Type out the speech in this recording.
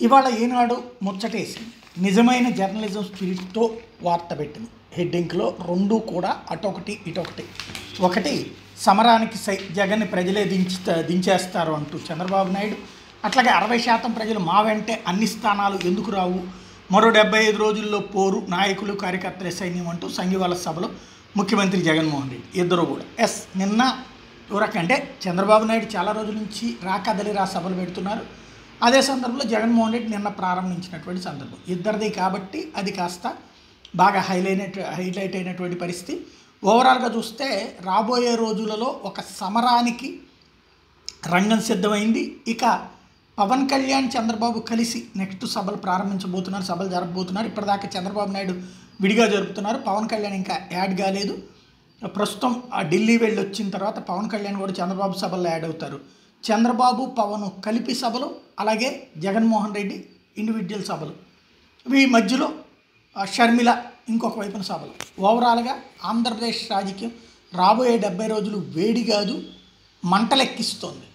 ఇవాళ ఈనాడు ముచ్చటేసింది. నిజమైన జర్నలిజం స్పిరిట్తో వార్త పెట్టింది. హెడ్డింగ్లో రెండు కూడా అటొకటి ఇటొకటి. ఒకటి సమరానికి జగన్ని ప్రజలే దించేస్తారు అంటూ చంద్రబాబు నాయుడు, అట్లాగే 60% ప్రజలు మా వెంటే అన్ని స్థానాలు ఎందుకు రావు, మరో 75 రోజుల్లో పోరు, నాయకులు కార్యకర్తల సైన్యం అంటూ సంఘివాళ సభలో ముఖ్యమంత్రి జగన్మోహన్ రెడ్డి ఇద్దరు కూడా నిన్న అంటే చంద్రబాబు నాయుడు చాలా రోజుల నుంచి రాకదలిరా సభలు పెడుతున్నారు. అదే సందర్భంలో జగన్మోహన్ రెడ్డి నిన్న ప్రారంభించినటువంటి సందర్భం ఇద్దరిది కాబట్టి అది కాస్త బాగా హైలైట్ అయినటువంటి పరిస్థితి. ఓవరాల్గా చూస్తే రాబోయే రోజులలో ఒక సమరానికి రంగం సిద్ధమైంది. ఇక పవన్ కళ్యాణ్ చంద్రబాబు కలిసి నెక్స్ట్ సభలు ప్రారంభించబోతున్నారు, సభలు జరపబోతున్నారు. ఇప్పటిదాకా చంద్రబాబు నాయుడు విడిగా జరుపుతున్నారు, పవన్ కళ్యాణ్ ఇంకా యాడ్ కాలేదు. ప్రస్తుతం ఢిల్లీ వెళ్ళి వచ్చిన తర్వాత పవన్ కళ్యాణ్ కూడా చంద్రబాబు సభల్లో యాడ్ అవుతారు. చంద్రబాబు పవన్ కలిపి సభలు, అలాగే జగన్మోహన్ రెడ్డి ఇండివిజువల్ సభలు, ఈ మధ్యలో షర్మిల ఇంకొక వైపున సభలు. ఓవరాల్గా ఆంధ్రప్రదేశ్ రాజకీయం రాబోయే 70 రోజులు వేడి కాదు మంటలెక్కిస్తోంది.